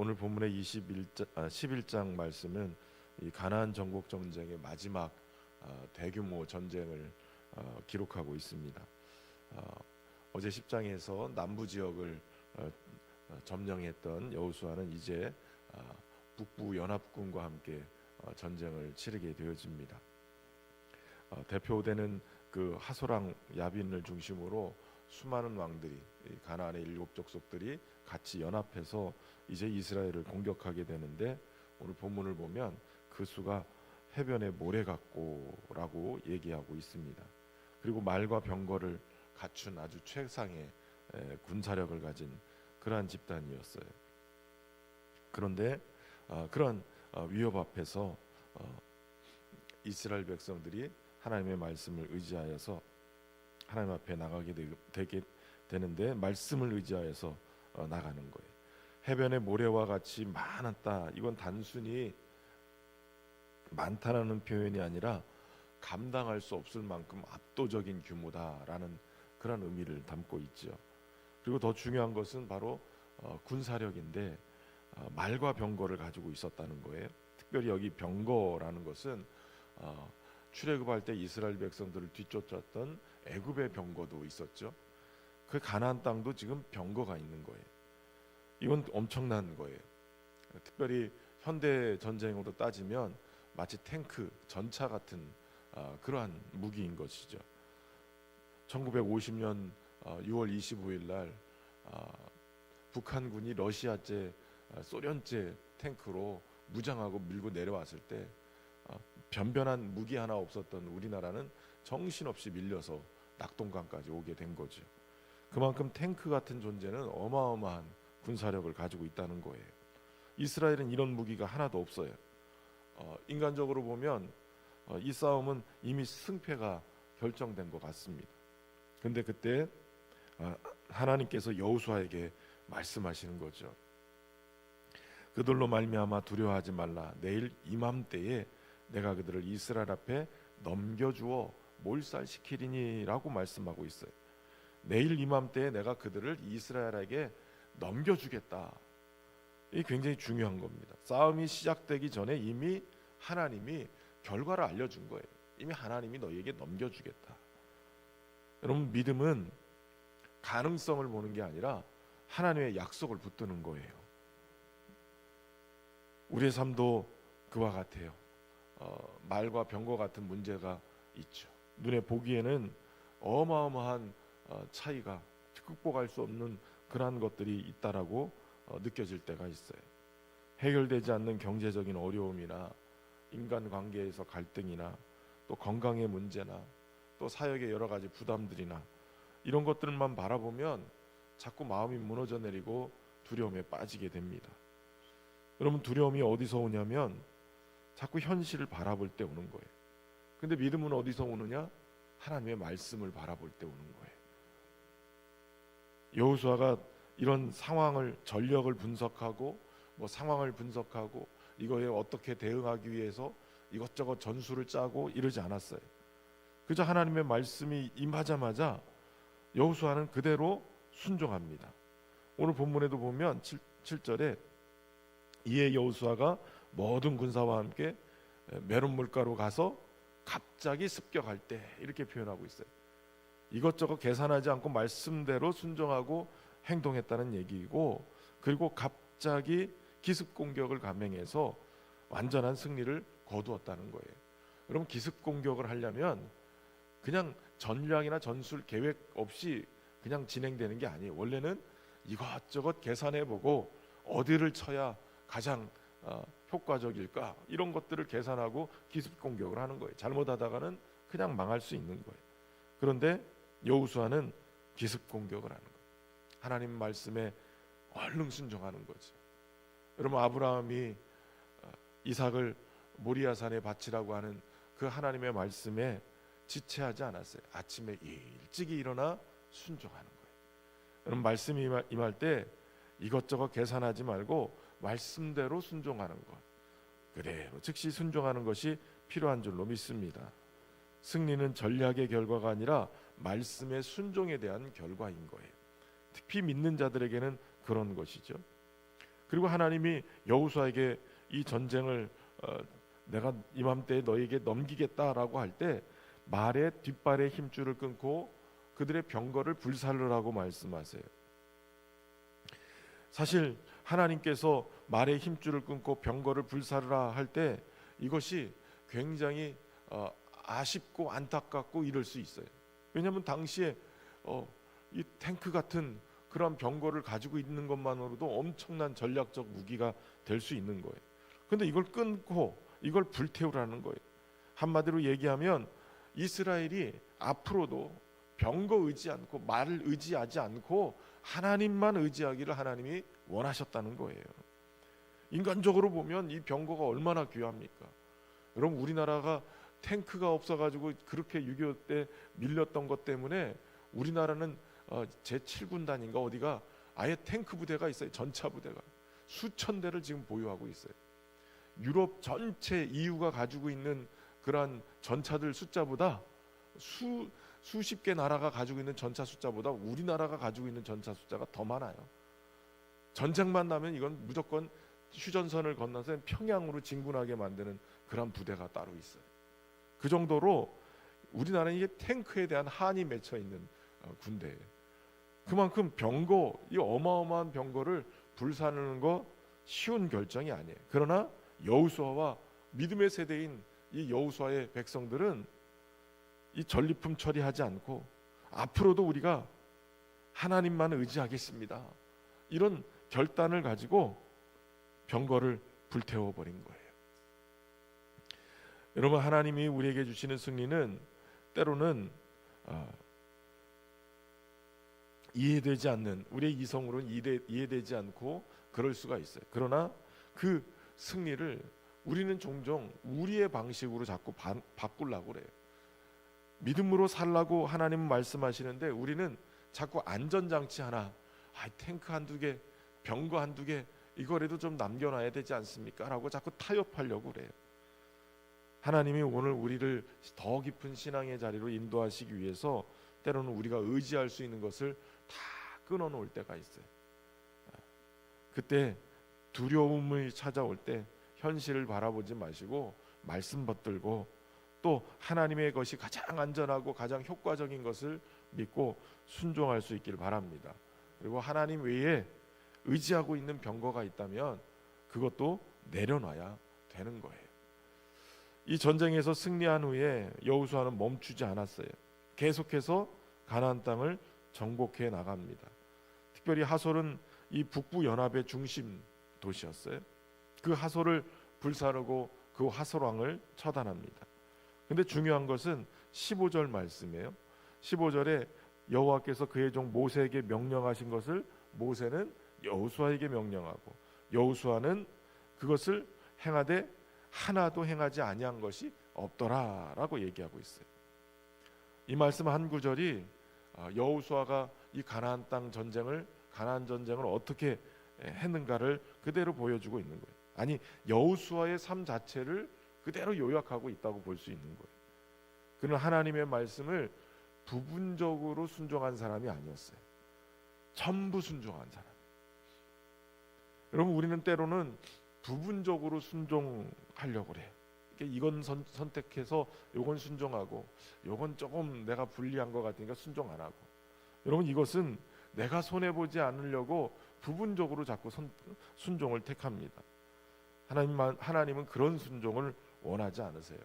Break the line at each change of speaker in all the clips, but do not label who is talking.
오늘 본문의 11장 말씀은 이 가나안 전국 전쟁의 마지막 대규모 전쟁을 기록하고 있습니다. 어제 10장에서 남부 지역을 점령했던 여호수아는 이제 북부 연합군과 함께 전쟁을 치르게 되어집니다. 대표되는 그 하소랑 야빈을 중심으로 수많은 왕들이, 가나안의 7족속들이 같이 연합해서 이제 이스라엘을 공격하게 되는데, 오늘 본문을 보면 그 수가 해변의 모래 같고라고 얘기하고 있습니다. 그리고 말과 병거를 갖춘 아주 최상의 군사력을 가진 그러한 집단이었어요. 그런데 그런 위협 앞에서 이스라엘 백성들이 하나님의 말씀을 의지하여서 하나님 앞에 나가게 되게 되는데, 말씀을 의지하여서 나가는 거예요. 해변의 모래와 같이 많았다, 이건 단순히 많다라는 표현이 아니라 감당할 수 없을 만큼 압도적인 규모다라는 그런 의미를 담고 있죠. 그리고 더 중요한 것은 바로 군사력인데, 말과 병거를 가지고 있었다는 거예요. 특별히 여기 병거라는 것은 출애굽할 때 이스라엘 백성들을 뒤쫓았던 애굽의 병거도 있었죠. 그 가나안 땅도 지금 병거가 있는 거예요. 이건 엄청난 거예요. 특별히 현대 전쟁으로 따지면 마치 탱크, 전차 같은 그러한 무기인 것이죠. 1950년 6월 25일 날 북한군이 러시아제, 소련제 탱크로 무장하고 밀고 내려왔을 때 변변한 무기 하나 없었던 우리나라는 정신없이 밀려서 낙동강까지 오게 된 거죠. 그만큼 탱크 같은 존재는 어마어마한 군사력을 가지고 있다는 거예요. 이스라엘은 이런 무기가 하나도 없어요. 인간적으로 보면 이 싸움은 이미 승패가 결정된 것 같습니다. 근데 그때 하나님께서 여호수아에게 말씀하시는 거죠. 그들로 말미암아 두려워하지 말라. 내일 이맘때에 내가 그들을 이스라엘 앞에 넘겨주어 몰살시키리니라고 말씀하고 있어요. 내일 이맘때에 내가 그들을 이스라엘에게 넘겨주겠다. 이게 굉장히 중요한 겁니다. 싸움이 시작되기 전에 이미 하나님이 결과를 알려준 거예요. 이미 하나님이 너희에게 넘겨주겠다. 여러분, 믿음은 가능성을 보는 게 아니라 하나님의 약속을 붙드는 거예요. 우리의 삶도 그와 같아요. 말과 병거 같은 문제가 있죠. 눈에 보기에는 어마어마한 차이가, 극복할 수 없는 그러한 것들이 있다라고 느껴질 때가 있어요. 해결되지 않는 경제적인 어려움이나 인간관계에서 갈등이나 또 건강의 문제나 또 사역의 여러 가지 부담들이나 이런 것들만 바라보면 자꾸 마음이 무너져 내리고 두려움에 빠지게 됩니다. 여러분, 두려움이 어디서 오냐면 자꾸 현실을 바라볼 때 오는 거예요. 근데 믿음은 어디서 오느냐? 하나님의 말씀을 바라볼 때 오는 거예요. 여호수아가 이런 상황을, 전력을 분석하고 상황을 분석하고 이거에 어떻게 대응하기 위해서 이것저것 전술을 짜고 이러지 않았어요. 그저 하나님의 말씀이 임하자마자 여호수아는 그대로 순종합니다. 오늘 본문에도 보면 7절에 이에 여호수아가 모든 군사와 함께 메론 물가로 가서 갑자기 습격할 때, 이렇게 표현하고 있어요. 이것저것 계산하지 않고 말씀대로 순종하고 행동했다는 얘기이고, 그리고 갑자기 기습 공격을 감행해서 완전한 승리를 거두었다는 거예요. 여러분, 기습 공격을 하려면 그냥 전략이나 전술 계획 없이 그냥 진행되는 게 아니에요. 원래는 이것저것 계산해보고 어디를 쳐야 가장 효과적일까, 이런 것들을 계산하고 기습 공격을 하는 거예요. 잘못하다가는 그냥 망할 수 있는 거예요. 그런데 여호수아는 기습 공격을 하는 거예요. 하나님 말씀에 얼른 순종하는 거죠. 여러분, 아브라함이 이삭을 모리아산에 바치라고 하는 그 하나님의 말씀에 지체하지 않았어요. 아침에 일찍이 일어나 순종하는 거예요. 여러분, 말씀이 임할 때 이것저것 계산하지 말고 말씀대로 순종하는 것, 그대로 즉시 순종하는 것이 필요한 줄로 믿습니다. 승리는 전략의 결과가 아니라 말씀의 순종에 대한 결과인 거예요. 특히 믿는 자들에게는 그런 것이죠. 그리고 하나님이 여호수아에게 이 전쟁을 내가 이맘때에 너에게 넘기겠다라고 할 때 말의 뒷발의 힘줄을 끊고 그들의 병거를 불살르라고 말씀하세요. 사실 하나님께서 말의 힘줄을 끊고 병거를 불살르라 할 때 이것이 굉장히 아쉽고 안타깝고 이럴 수 있어요. 왜냐하면 당시에 이 탱크 같은 그런 병거를 가지고 있는 것만으로도 엄청난 전략적 무기가 될 수 있는 거예요. 근데 이걸 끊고 이걸 불태우라는 거예요. 한마디로 얘기하면 이스라엘이 앞으로도 병거 의지 않고 말을 의지하지 않고 하나님만 의지하기를 하나님이 원하셨다는 거예요. 인간적으로 보면 이 병거가 얼마나 귀합니까? 여러분, 우리나라가 탱크가 없어가지고 그렇게 6.25 때 밀렸던 것 때문에 우리나라는 제7군단인가 어디가 아예 탱크 부대가 있어요. 전차 부대가 수천 대를 지금 보유하고 있어요. 유럽 전체 EU가 가지고 있는 그러한 전차들 숫자보다 수십 개 나라가 가지고 있는 전차 숫자보다 우리나라가 가지고 있는 전차 숫자가 더 많아요. 전쟁만 나면 이건 무조건 휴전선을 건너서 평양으로 진군하게 만드는 그런 부대가 따로 있어요. 그 정도로 우리나라는 이게 탱크에 대한 한이 맺혀 있는 군대예요. 그만큼 병거, 이 어마어마한 병거를 불사르는 거 쉬운 결정이 아니에요. 그러나 여호수아와 믿음의 세대인 이 여호수아의 백성들은 이 전리품 처리하지 않고 앞으로도 우리가 하나님만 의지하겠습니다, 이런 결단을 가지고 병거를 불태워 버린 거예요. 여러분, 하나님이 우리에게 주시는 승리는 때로는 이해되지 않는, 우리의 이성으로는 이해되지 않고 그럴 수가 있어요. 그러나 그 승리를 우리는 종종 우리의 방식으로 자꾸 바꾸려고 그래요. 믿음으로 살라고 하나님은 말씀하시는데 우리는 자꾸 안전장치 하나, 탱크 한두 개, 병거 한두 개 이거라도 좀 남겨놔야 되지 않습니까? 라고 자꾸 타협하려고 그래요. 하나님이 오늘 우리를 더 깊은 신앙의 자리로 인도하시기 위해서 때로는 우리가 의지할 수 있는 것을 다 끊어놓을 때가 있어요. 그때 두려움이 찾아올 때 현실을 바라보지 마시고 말씀 붙들고 또 하나님의 것이 가장 안전하고 가장 효과적인 것을 믿고 순종할 수 있기를 바랍니다. 그리고 하나님 외에 의지하고 있는 병거가 있다면 그것도 내려놔야 되는 거예요. 이 전쟁에서 승리한 후에 여호수아는 멈추지 않았어요. 계속해서 가나안 땅을 정복해 나갑니다. 특별히 하솔은 이 북부 연합의 중심 도시였어요. 그 하솔을 불사르고 그 하솔 왕을 처단합니다. 근데 중요한 것은 15절 말씀이에요. 15절에 여호와께서 그의 종 모세에게 명령하신 것을 모세는 여호수아에게 명령하고 여호수아는 그것을 행하되 하나도 행하지 아니한 것이 없더라라고 얘기하고 있어요. 이 말씀 한 구절이 여호수아가 이 가나안 땅 전쟁을, 가나안 전쟁을 어떻게 했는가를 그대로 보여주고 있는 거예요. 아니, 여호수아의 삶 자체를 그대로 요약하고 있다고 볼 수 있는 거예요. 그는 하나님의 말씀을 부분적으로 순종한 사람이 아니었어요. 전부 순종한 사람. 여러분, 우리는 때로는 부분적으로 순종하려고 그래요. 이건 선택해서 요건 순종하고 요건 조금 내가 불리한 것 같으니까 순종 안 하고. 여러분, 이것은 내가 손해보지 않으려고 부분적으로 자꾸 순종을 택합니다. 하나님은 그런 순종을 원하지 않으세요.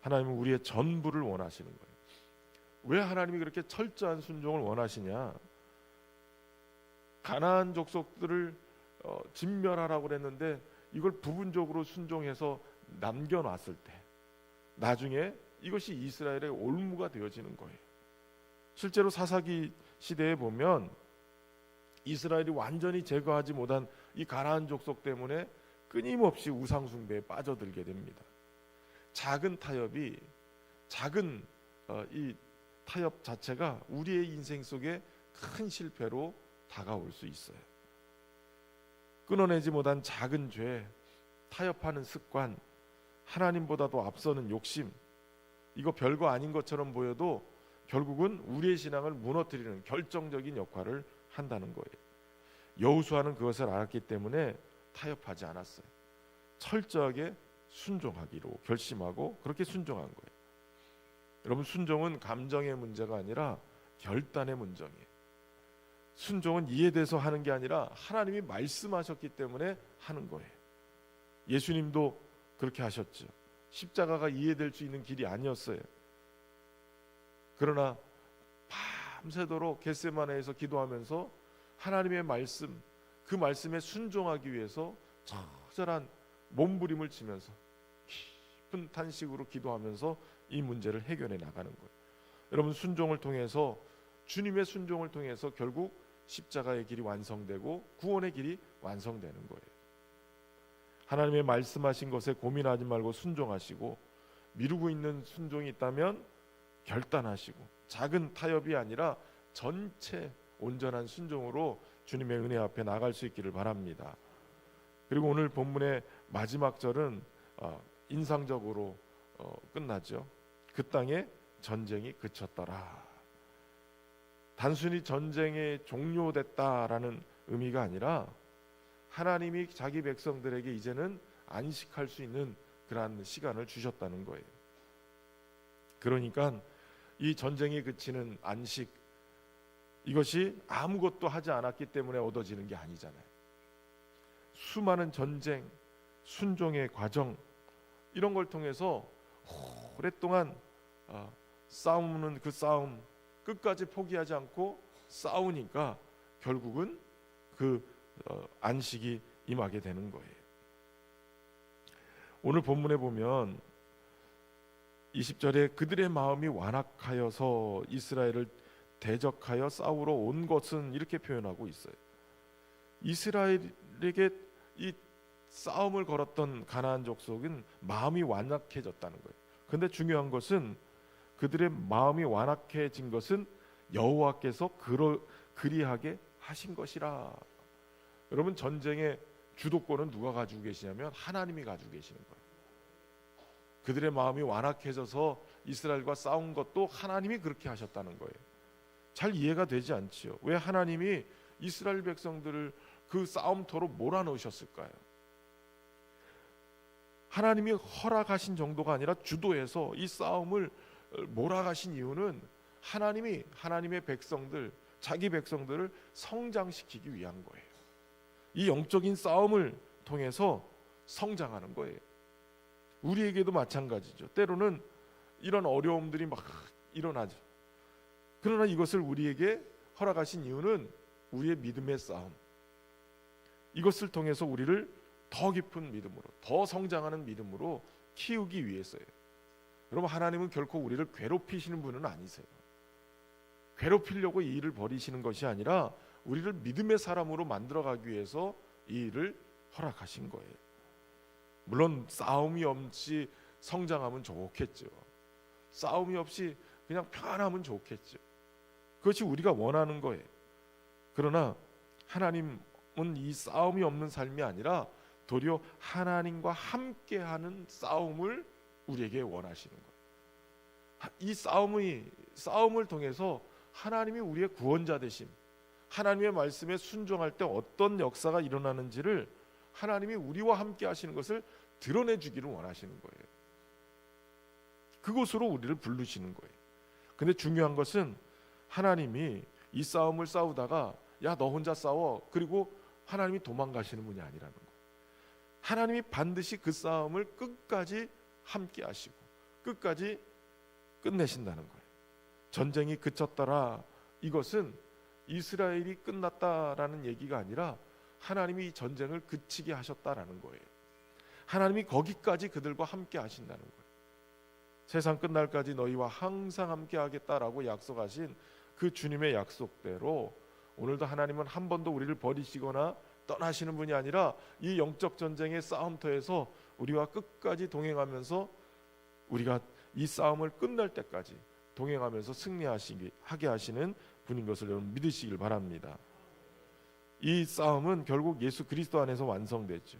하나님은 우리의 전부를 원하시는 거예요. 왜 하나님이 그렇게 철저한 순종을 원하시냐? 가나안 족속들을 진멸하라고 그랬는데 이걸 부분적으로 순종해서 남겨놨을 때 나중에 이것이 이스라엘의 올무가 되어지는 거예요. 실제로 사사기 시대에 보면 이스라엘이 완전히 제거하지 못한 이 가나안 족속 때문에 끊임없이 우상 숭배에 빠져들게 됩니다. 작은 타협이, 작은 이 타협 자체가 우리의 인생 속에 큰 실패로 다가올 수 있어요. 끊어내지 못한 작은 죄, 타협하는 습관, 하나님보다도 앞서는 욕심, 이거 별거 아닌 것처럼 보여도 결국은 우리의 신앙을 무너뜨리는 결정적인 역할을 한다는 거예요. 여호수아는 그것을 알았기 때문에 타협하지 않았어요. 철저하게 순종하기로 결심하고 그렇게 순종한 거예요. 여러분, 순종은 감정의 문제가 아니라 결단의 문제예요. 순종은 이해돼서 하는 게 아니라 하나님이 말씀하셨기 때문에 하는 거예요. 예수님도 그렇게 하셨죠. 십자가가 이해될 수 있는 길이 아니었어요. 그러나 밤새도록 겟세마네에서 기도하면서 하나님의 말씀, 그 말씀에 순종하기 위해서 처절한 몸부림을 치면서 깊은 탄식으로 기도하면서 이 문제를 해결해 나가는 거예요. 여러분, 순종을 통해서, 주님의 순종을 통해서 결국 십자가의 길이 완성되고 구원의 길이 완성되는 거예요. 하나님의 말씀하신 것에 고민하지 말고 순종하시고, 미루고 있는 순종이 있다면 결단하시고, 작은 타협이 아니라 전체 온전한 순종으로 주님의 은혜 앞에 나갈 수 있기를 바랍니다. 그리고 오늘 본문의 마지막 절은 인상적으로 끝나죠. 그 땅에 전쟁이 그쳤더라. 단순히 전쟁이 종료됐다라는 의미가 아니라 하나님이 자기 백성들에게 이제는 안식할 수 있는 그러한 시간을 주셨다는 거예요. 그러니까 이 전쟁이 그치는 안식, 이것이 아무것도 하지 않았기 때문에 얻어지는 게 아니잖아요. 수많은 전쟁, 순종의 과정, 이런 걸 통해서 오랫동안 싸우는 그 싸움, 끝까지 포기하지 않고 싸우니까 결국은 그 안식이 임하게 되는 거예요. 오늘 본문에 보면 20절에 그들의 마음이 완악하여서 이스라엘을 대적하여 싸우러 온 것은, 이렇게 표현하고 있어요. 이스라엘에게 이 싸움을 걸었던 가나안 족속은 마음이 완악해졌다는 거예요. 그런데 중요한 것은 그들의 마음이 완악해진 것은 여호와께서 그리하게 하신 것이라. 여러분, 전쟁의 주도권은 누가 가지고 계시냐면 하나님이 가지고 계시는 거예요. 그들의 마음이 완악해져서 이스라엘과 싸운 것도 하나님이 그렇게 하셨다는 거예요. 잘 이해가 되지 않지요. 왜 하나님이 이스라엘 백성들을 그 싸움터로 몰아넣으셨을까요? 하나님이 허락하신 정도가 아니라 주도해서 이 싸움을 몰아가신 이유는 하나님이 하나님의 백성들, 자기 백성들을 성장시키기 위한 거예요. 이 영적인 싸움을 통해서 성장하는 거예요. 우리에게도 마찬가지죠. 때로는 이런 어려움들이 막 일어나죠. 그러나 이것을 우리에게 허락하신 이유는 우리의 믿음의 싸움, 이것을 통해서 우리를 더 깊은 믿음으로, 더 성장하는 믿음으로 키우기 위해서예요. 여러분, 하나님은 결코 우리를 괴롭히시는 분은 아니세요. 괴롭히려고 이 일을 벌이시는 것이 아니라 우리를 믿음의 사람으로 만들어가기 위해서 이 일을 허락하신 거예요. 물론 싸움이 없이 성장하면 좋겠죠. 싸움이 없이 그냥 편하면 좋겠죠. 그것이 우리가 원하는 거예요. 그러나 하나님은 이 싸움이 없는 삶이 아니라 도리어 하나님과 함께하는 싸움을 우리에게 원하시는 거예요. 이 싸움을 통해서 하나님이 우리의 구원자 되심, 하나님의 말씀에 순종할 때 어떤 역사가 일어나는지를 하나님이 우리와 함께 하시는 것을 드러내주기를 원하시는 거예요. 그곳으로 우리를 부르시는 거예요. 근데 중요한 것은 하나님이 이 싸움을 싸우다가 야, 너 혼자 싸워, 그리고 하나님이 도망가시는 분이 아니라는 거예요. 하나님이 반드시 그 싸움을 끝까지 함께 하시고 끝까지 끝내신다는 거예요. 전쟁이 그쳤더라, 이것은 이스라엘이 끝났다라는 얘기가 아니라 하나님이 이 전쟁을 그치게 하셨다라는 거예요. 하나님이 거기까지 그들과 함께 하신다는 거예요. 세상 끝날까지 너희와 항상 함께 하겠다라고 약속하신 그 주님의 약속대로 오늘도 하나님은 한 번도 우리를 버리시거나 떠나시는 분이 아니라 이 영적 전쟁의 싸움터에서 우리와 끝까지 동행하면서 우리가 이 싸움을 끝날 때까지 동행하면서 승리하게 하시는 분인 것을 여러분 믿으시길 바랍니다. 이 싸움은 결국 예수 그리스도 안에서 완성됐죠.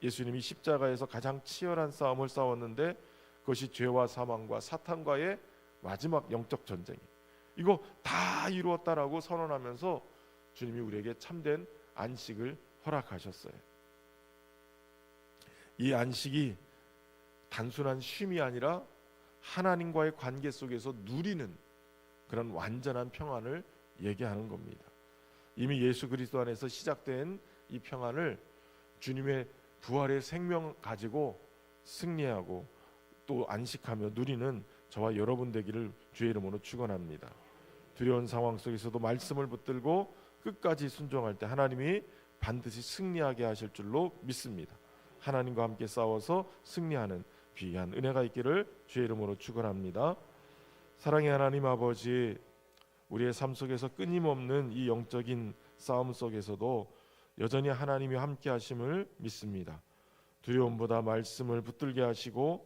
예수님이 십자가에서 가장 치열한 싸움을 싸웠는데 그것이 죄와 사망과 사탄과의 마지막 영적 전쟁이, 이거 다 이루었다라고 선언하면서 주님이 우리에게 참된 안식을 허락하셨어요. 이 안식이 단순한 쉼이 아니라 하나님과의 관계 속에서 누리는 그런 완전한 평안을 얘기하는 겁니다. 이미 예수 그리스도 안에서 시작된 이 평안을 주님의 부활의 생명 가지고 승리하고 또 안식하며 누리는 저와 여러분 되기를 주의 이름으로 축원합니다. 두려운 상황 속에서도 말씀을 붙들고 끝까지 순종할 때 하나님이 반드시 승리하게 하실 줄로 믿습니다. 하나님과 함께 싸워서 승리하는 귀한 은혜가 있기를 주의 이름으로 축원합니다. 사랑의 하나님 아버지, 우리의 삶 속에서 끊임없는 이 영적인 싸움 속에서도 여전히 하나님이 함께 하심을 믿습니다. 두려움보다 말씀을 붙들게 하시고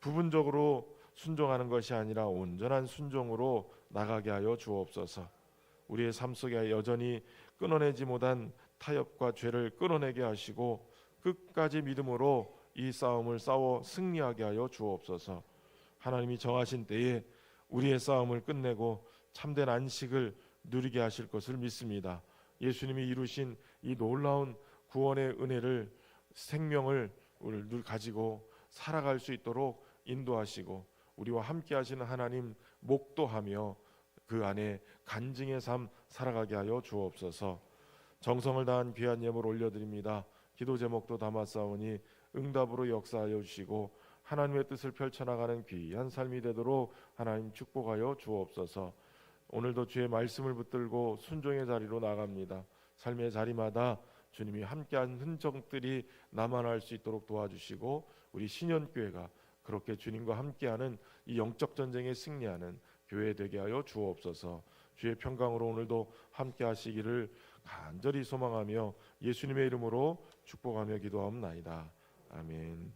부분적으로 순종하는 것이 아니라 온전한 순종으로 나가게 하여 주옵소서. 우리의 삶 속에 여전히 끊어내지 못한 타협과 죄를 끊어내게 하시고 끝까지 믿음으로 이 싸움을 싸워 승리하게 하여 주옵소서. 하나님이 정하신 때에 우리의 싸움을 끝내고 참된 안식을 누리게 하실 것을 믿습니다. 예수님이 이루신 이 놀라운 구원의 은혜를, 생명을 우리 가지고 살아갈 수 있도록 인도하시고 우리와 함께 하시는 하나님 목도하며 그 안에 간증의 삶 살아가게 하여 주옵소서. 정성을 다한 귀한 예물 올려드립니다. 기도 제목도 담았사오니 응답으로 역사하여 주시고 하나님의 뜻을 펼쳐나가는 귀한 삶이 되도록 하나님 축복하여 주옵소서. 오늘도 주의 말씀을 붙들고 순종의 자리로 나갑니다. 삶의 자리마다 주님이 함께한 흔적들이 남아날 수 있도록 도와주시고 우리 신현교회가 그렇게 주님과 함께하는 이 영적 전쟁에 승리하는 교회 되게 하여 주옵소서. 주의 평강으로 오늘도 함께 하시기를 간절히 소망하며 예수님의 이름으로 축복하며 기도하옵나이다. 아멘.